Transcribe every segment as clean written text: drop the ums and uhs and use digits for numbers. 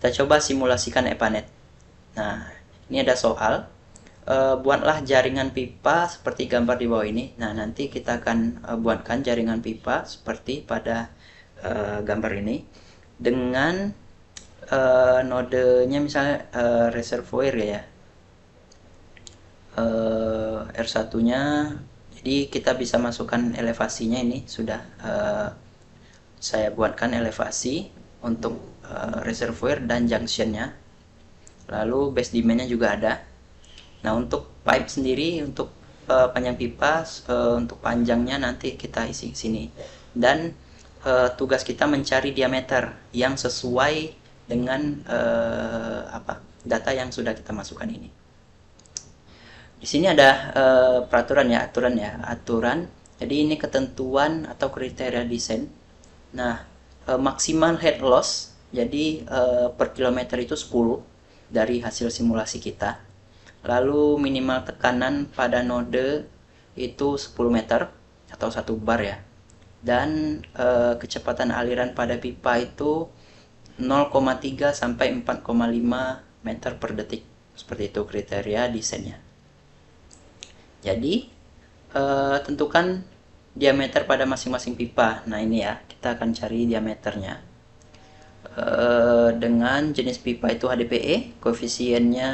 kita coba simulasikan Ethernet. Nah, ini ada soal. Buatlah jaringan pipa seperti gambar di bawah ini. Nah, nanti kita akan buatkan jaringan pipa seperti pada gambar ini dengan nodenya misalnya reservoir ya. R1-nya, jadi kita bisa masukkan elevasinya. Ini sudah saya buatkan elevasi untuk reservoir dan junctionnya. Lalu base demandnya juga ada. Nah, untuk pipe sendiri, untuk panjang pipa, untuk panjangnya nanti kita isi sini. Dan tugas kita mencari diameter yang sesuai dengan data yang sudah kita masukkan ini. Di sini ada peraturan ya, aturan. Jadi ini ketentuan atau kriteria desain. Nah, maksimal head loss, jadi per kilometer itu 10 dari hasil simulasi kita. Lalu minimal tekanan pada node itu 10 meter atau 1 bar ya. Dan kecepatan aliran pada pipa itu 0,3 sampai 4,5 meter per detik. Seperti itu kriteria desainnya. Jadi tentukan diameter pada masing-masing pipa. Nah, ini ya, kita akan cari diameternya. Dengan jenis pipa itu HDPE, koefisiennya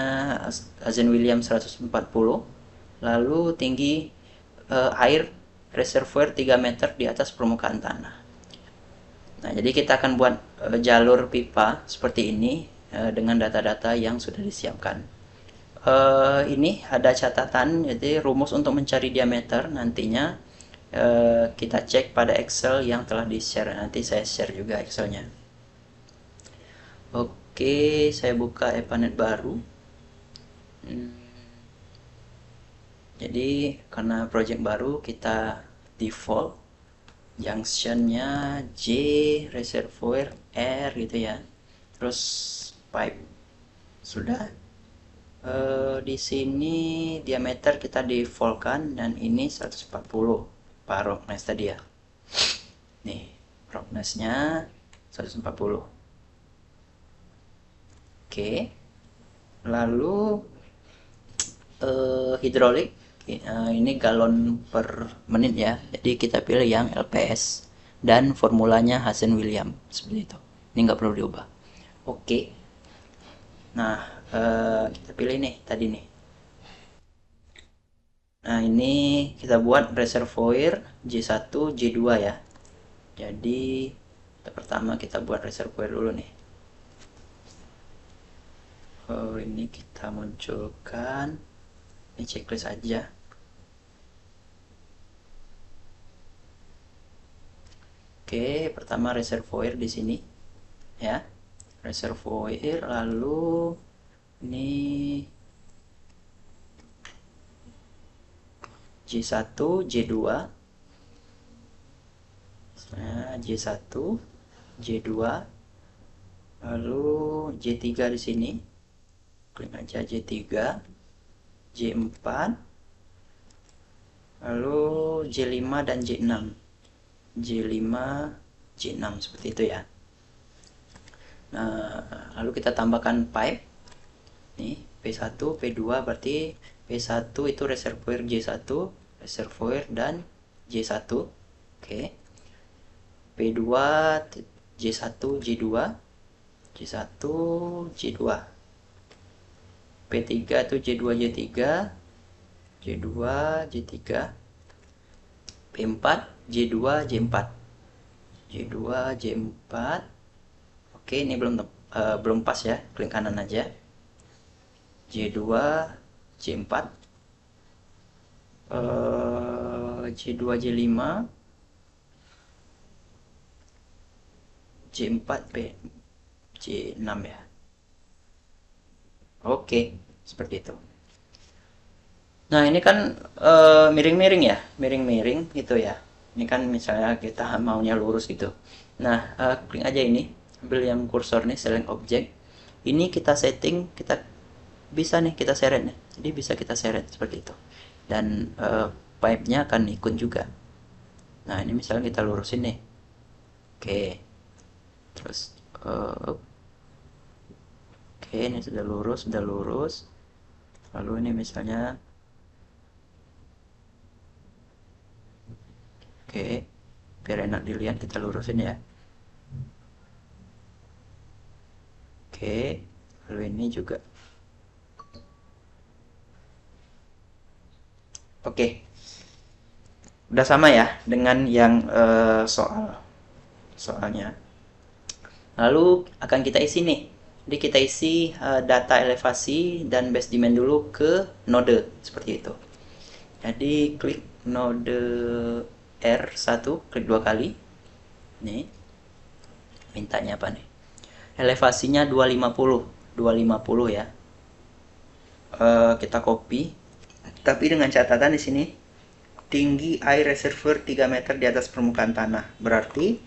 Hazen-Williams 140, lalu tinggi air reservoir 3 meter di atas permukaan tanah. Nah, jadi kita akan buat jalur pipa seperti ini dengan data-data yang sudah disiapkan. Ini ada catatan, jadi rumus untuk mencari diameter nantinya kita cek pada Excel yang telah di-share. Nanti saya share juga Excelnya. Oke, saya buka Ethernet baru. Jadi karena project baru, kita default junctionnya J, reservoir R gitu ya. Terus pipe sudah. Di sini diameter kita defaultkan, dan ini 140 Pak Rockness tadi ya. Nih, Rockness-nya 140. Oke. Lalu hidrolik, ini galon per menit ya. Jadi kita pilih yang LPS dan formulanya Hazen-Williams seperti itu. Ini nggak perlu diubah. Oke. Nah, kita pilih nih tadi nih. Nah, ini kita buat reservoir J1, J2 ya. Jadi pertama kita buat reservoir dulu nih. Ini kita munculkan, ini checklist aja. Oke, pertama reservoir di sini ya. Reservoir, lalu ini J1, J2. Nah, J1, J2, lalu J3 di sini. Klik aja J3, J4, lalu J5 dan J6. J5, J6 seperti itu ya. Nah, lalu kita tambahkan pipe. Nih, P1, P2 berarti P1 itu reservoir J1, reservoir dan J1. Oke. P2, J1, J2, J1, J2. P3 itu J2, J3, J2, J3. P4, J2, J4. J2, J4. Oke, ini belum pas ya, klik kanan aja. J2, J4, J2, J5, J4, J6 ya. Oke, seperti itu. Nah, ini kan miring-miring ya, miring-miring gitu ya. Ini kan misalnya kita maunya lurus gitu. Nah, klik aja ini, ambil yang kursor nih, select object. Ini kita setting, kita bisa nih kita seret nih. Jadi bisa kita seret seperti itu. Dan pipe-nya akan ikut juga. Nah, ini misalnya kita lurusin nih. Oke. Terus Oke, ini sudah lurus. Lalu ini misalnya, oke, biar enak dilihat kita lurusin ya. Oke, lalu ini juga. Oke, udah sama ya dengan yang soalnya. Lalu akan kita isi nih. Jadi kita isi data elevasi dan base dimen dulu ke node seperti itu. Jadi klik node R1, klik 2 kali. Nih, mintanya apa nih? Elevasinya 250, 250 ya. Kita copy. Tapi dengan catatan di sini tinggi air reservoir 3 meter di atas permukaan tanah. Berarti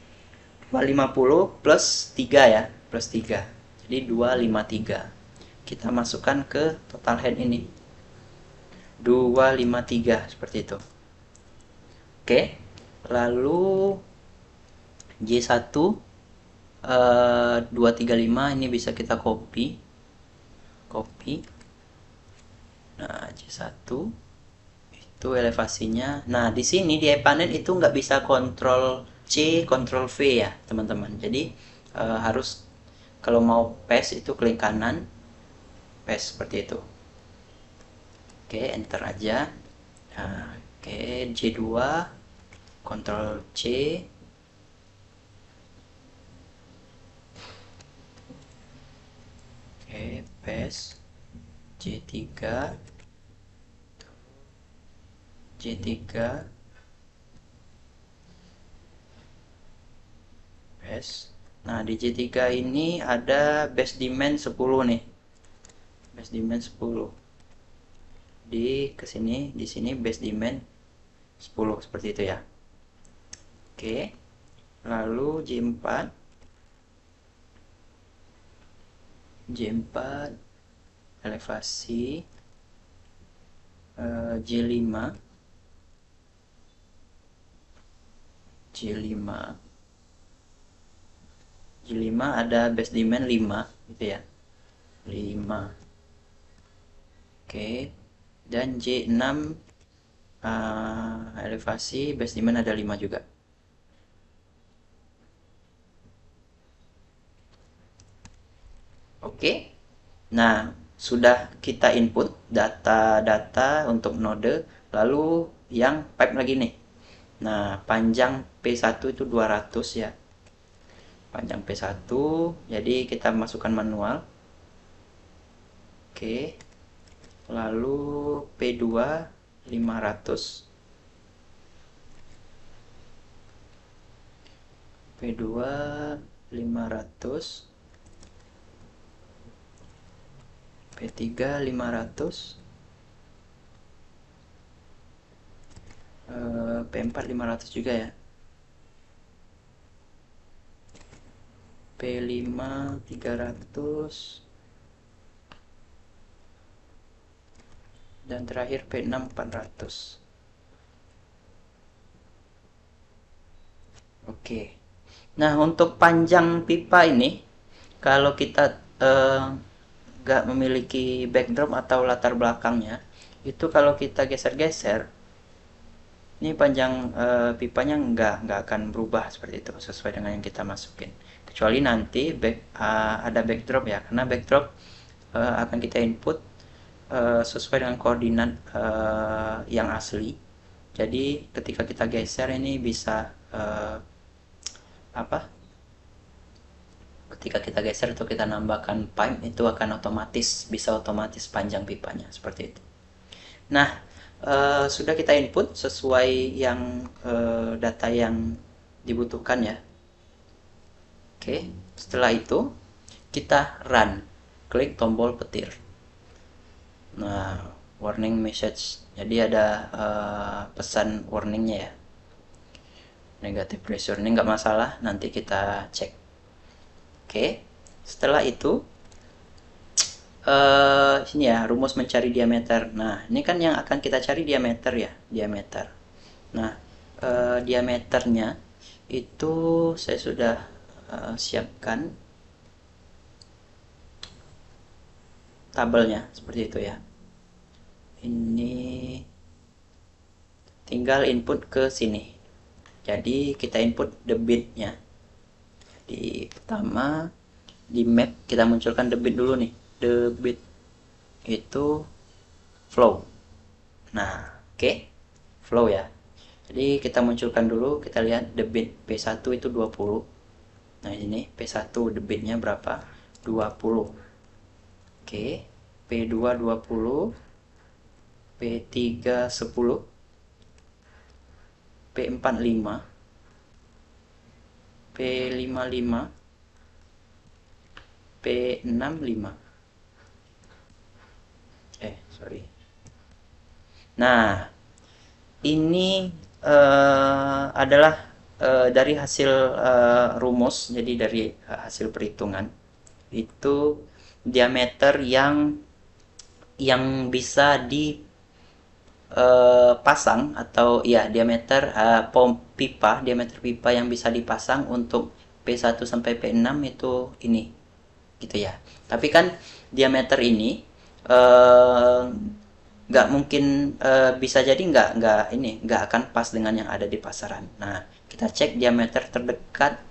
250 plus 3 ya, plus 3. Jadi 253. Kita masukkan ke total head ini. 253 seperti itu. Oke. Lalu J1 235 ini bisa kita copy. Nah, J1 itu elevasinya. Nah, di sini di ePanet itu nggak bisa kontrol C, kontrol V ya, teman-teman. Jadi harus kalau mau paste itu klik kanan, paste seperti itu. Oke, enter aja. Nah, oke, J2, kontrol C. Oke, paste. J3, paste. Nah, di J3 ini ada base dimen 10 nih. Base dimen 10. Di kesini, di sini base dimen 10 seperti itu ya. Oke. Lalu J4 elevasi J5 ada base dimen 5 gitu ya, 5. Oke, dan J6 elevasi base dimen ada 5 juga. Oke, nah sudah kita input data-data untuk node, lalu yang pipe lagi nih. Nah, panjang P1 itu 200 ya. Panjang P1, jadi kita masukkan manual. Oke. Lalu P2 500. P2 500. P3 500. P4 500 juga ya. P5 300. Dan terakhir P6 400. Oke. Nah, untuk panjang pipa ini, kalau kita nggak memiliki backdrop atau latar belakangnya, itu kalau kita geser-geser, ini panjang pipanya nggak akan berubah seperti itu sesuai dengan yang kita masukin. Kecuali nanti ada backdrop ya, karena backdrop akan kita input sesuai dengan koordinat yang asli. Jadi ketika kita geser ini bisa apa? Ketika kita geser atau kita nambahkan pipe itu akan bisa otomatis panjang pipanya seperti itu. Nah, sudah kita input sesuai yang data yang dibutuhkan ya. Oke, setelah itu kita run, klik tombol petir. Nah, warning message. Jadi ada pesan warningnya ya. Negative pressure ini nggak masalah, nanti kita cek. Oke, setelah itu sini ya, rumus mencari diameter. Nah, ini kan yang akan kita cari diameter ya, diameter. Nah, diameternya itu saya sudah siapkan. tabelnya seperti itu ya. Ini tinggal input ke sini. Jadi kita input debitnya. Di pertama di map kita munculkan debit dulu nih. Debit itu flow. Nah, oke. Flow ya. Jadi kita munculkan dulu, kita lihat debit P1 itu 20. Nah, ini P1 debitnya berapa? 20. Oke. P2 20, P3 10, P4 5, P5 5, P6 5. Sorry. Nah, ini adalah dari hasil rumus, jadi dari hasil perhitungan itu diameter yang bisa dipasang atau ya diameter diameter pipa yang bisa dipasang untuk P1 sampai P6 itu ini gitu ya. Tapi kan diameter ini nggak mungkin bisa jadi nggak akan pas dengan yang ada di pasaran. Nah, kita cek diameter terdekat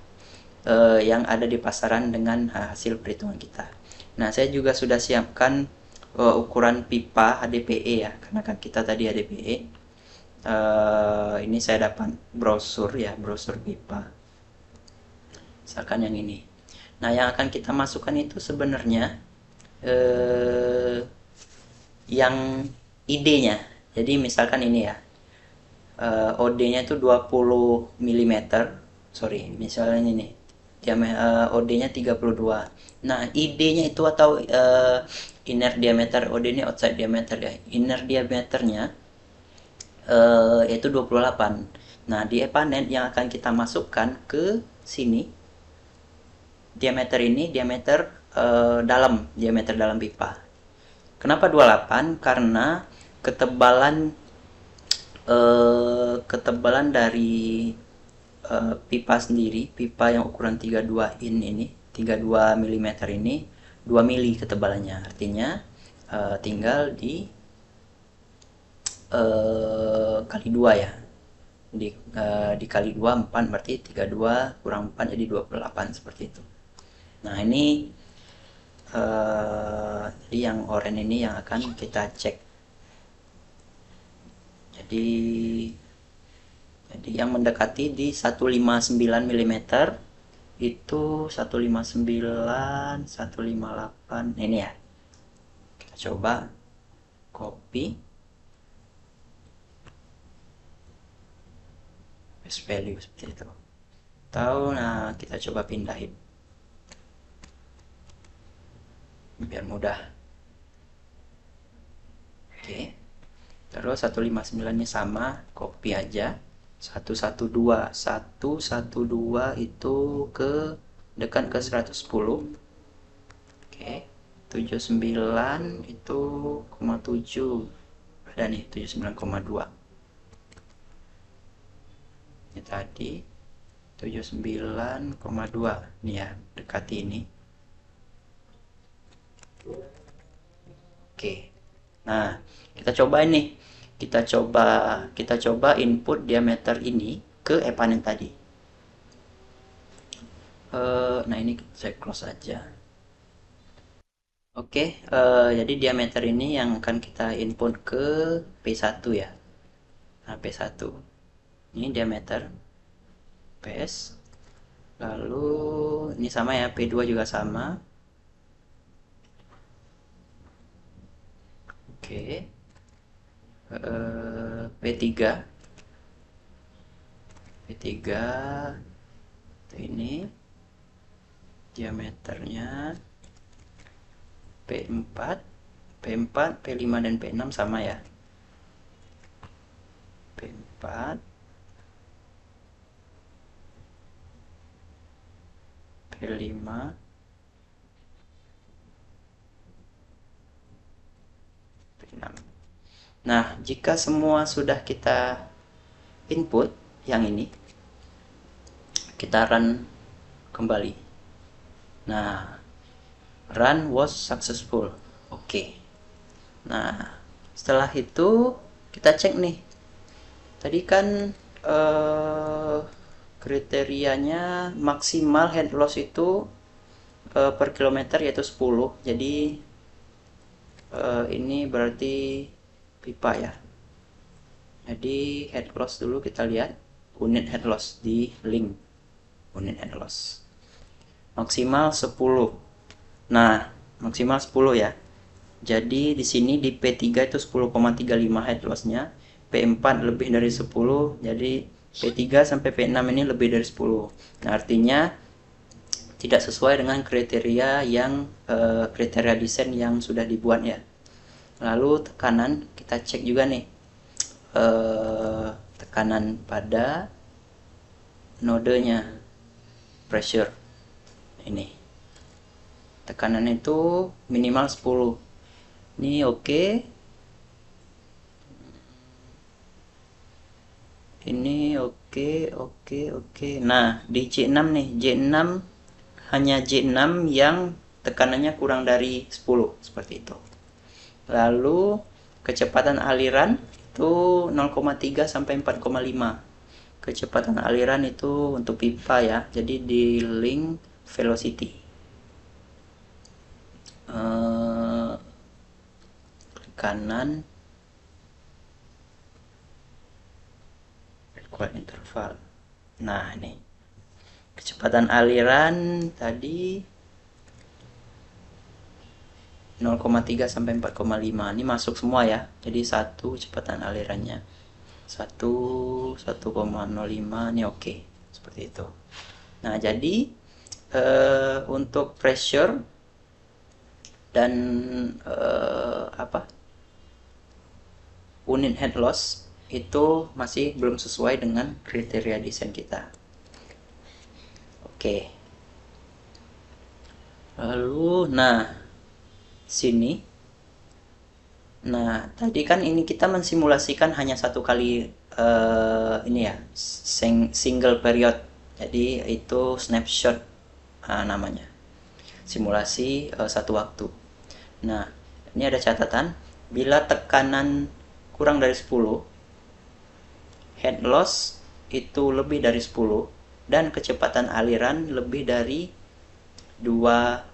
yang ada di pasaran dengan hasil perhitungan kita. Nah, saya juga sudah siapkan ukuran pipa HDPE ya, karena kan kita tadi HDPE. Ini saya dapat brosur ya, brosur pipa. Misalkan yang ini. Nah, yang akan kita masukkan itu sebenarnya yang ID-nya. Jadi misalkan ini ya, OD-nya itu 20 mm. Sorry, misalnya ini. OD-nya 32. Nah, ID-nya itu atau inner diameter, OD ini outside diameter ya. Inner diameternya yaitu 28. Nah, di epanet yang akan kita masukkan ke sini, diameter ini diameter diameter dalam pipa. Kenapa 28? Karena ketebalan dari pipa sendiri, pipa yang ukuran 32 in ini, 32 mm ini 2 mili ketebalannya. Artinya tinggal kali 2 ya. Dikali 2 4, berarti 32 kurang 4 jadi 28 seperti itu. Nah, ini jadi yang oranye ini yang akan kita cek. Jadi yang mendekati di 159 mm itu 159, 158 ini ya. Kita coba copy base value seperti itu. Nah, kita coba pindahin biar mudah. Oke. Terus 159 nya sama, copy aja. 112 itu ke dekat ke 110. Oke. 79 itu 0,7. Ada nih 79,2. Ini tadi 79,2 nih ya, dekati ini. Oke. Nah, kita coba ini. Kita coba input diameter ini ke epanet tadi. Nah, ini saya close aja. Oke, jadi diameter ini yang akan kita input ke P1 ya. Nah, P1. Ini diameter PS. Lalu ini sama ya, P2 juga sama. Oke. P3 ini diameternya P4 P5 dan P6 sama ya. P4 P5 P6. Nah, jika semua sudah kita input yang ini, kita run kembali. Nah, run was successful. Oke. Oke. Nah, setelah itu kita cek nih. Tadi kan kriterianya maksimal head loss itu per kilometer yaitu 10. Jadi ini berarti pipa ya. Jadi head loss dulu kita lihat unit head loss di link unit head loss. Maksimal 10. Nah, maksimal 10 ya. Jadi di sini di P3 itu 10,35 head loss-nya, P4 lebih dari 10, jadi P3 sampai P6 ini lebih dari 10. Nah, artinya tidak sesuai dengan kriteria yang kriteria desain yang sudah dibuat ya. Lalu tekanan kita cek juga nih. Tekanan pada nodenya, pressure ini. Tekanan itu minimal 10. Ini oke. Ini oke. Nah, di J6 nih, J6 hanya J6 yang tekanannya kurang dari 10 seperti itu. Lalu kecepatan aliran itu 0,3 sampai 4,5. Kecepatan aliran itu untuk pipa ya. Jadi di link velocity. Kanan required interval. Nah, ini kecepatan aliran tadi 0,3 sampai 4,5. Ini masuk semua ya. Jadi satu kecepatan alirannya 1,05 ini oke. Seperti itu. Nah, jadi untuk pressure dan unit head loss itu masih belum sesuai dengan kriteria desain kita. Oke. Lalu, nah, sini. Nah, tadi kan ini kita mensimulasikan hanya satu kali ini ya, single period. Jadi itu snapshot namanya. Simulasi satu waktu. Nah, ini ada catatan. Bila tekanan kurang dari 10, head loss itu lebih dari 10, dan kecepatan aliran lebih dari 2,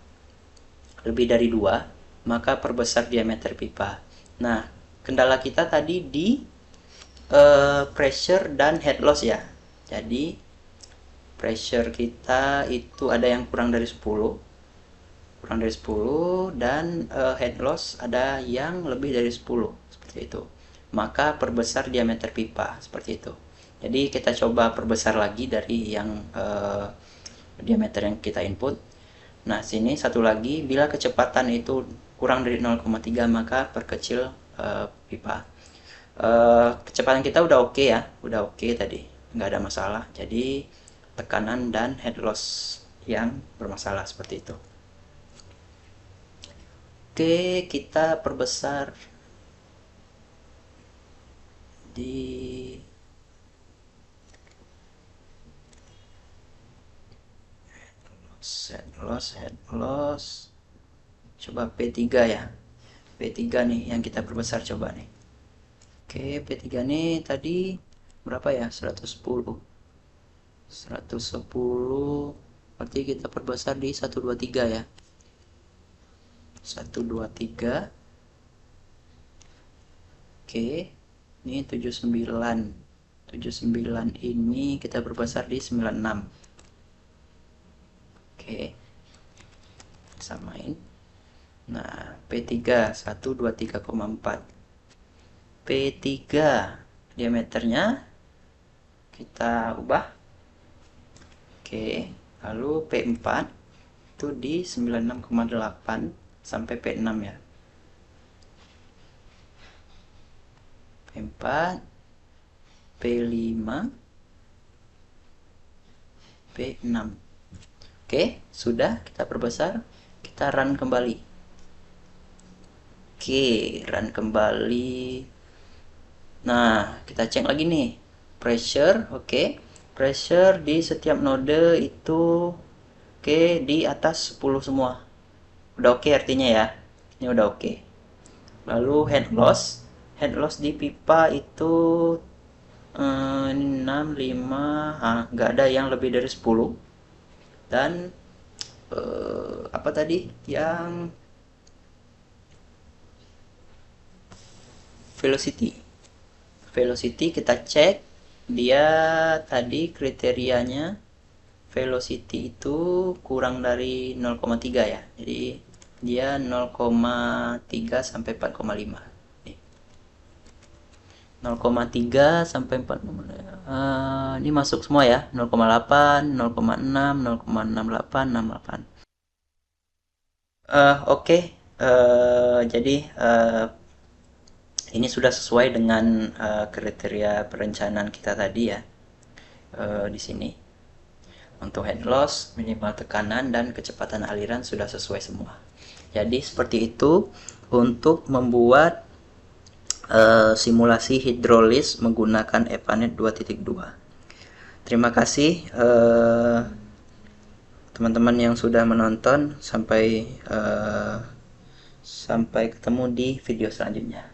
maka perbesar diameter pipa. Nah, kendala kita tadi di pressure dan head loss ya. Jadi pressure kita itu ada yang kurang dari 10, dan head loss ada yang lebih dari 10 seperti itu. Maka perbesar diameter pipa seperti itu. Jadi kita coba perbesar lagi dari yang diameter yang kita input. Nah, sini satu lagi, bila kecepatan itu kurang dari 0,3 maka perkecil pipa. Kecepatan kita udah oke ya, udah oke tadi, nggak ada masalah. Jadi tekanan dan head loss yang bermasalah seperti itu. Oke, kita perbesar di head loss. Coba P3 ya. P3 nih yang kita perbesar coba nih. Oke, P3 nih tadi berapa ya? 110. Berarti kita perbesar di 123 ya. 123. Oke. Ini 79. 79 ini kita perbesar di 96. Oke. Samain. Nah, P3 123,4. P3 diameternya kita ubah. Oke, lalu P4 itu di 96,8 sampai P6 ya. P4, P5, P6. Oke, sudah kita perbesar. Kita run kembali. Oke, run kembali. Nah, kita cek lagi nih. Pressure, oke. Pressure di setiap node itu oke, di atas 10 semua. Udah oke artinya ya. Ini udah oke. Lalu head loss di pipa itu 6, 5, nggak ada yang lebih dari 10. Dan apa tadi yang velocity kita cek, dia tadi kriterianya velocity itu kurang dari 0,3 ya, jadi dia 0,3 sampai 4,5. 0,3 sampai 4, ini masuk semua ya, 0,8, 0,6, 0,68, 68. Oke. Jadi ini sudah sesuai dengan kriteria perencanaan kita tadi ya. Di sini untuk head loss, minimal tekanan, dan kecepatan aliran sudah sesuai semua. Jadi seperti itu untuk membuat simulasi hidrolis menggunakan Epanet 2.2. Terima kasih teman-teman yang sudah menonton. Sampai ketemu di video selanjutnya.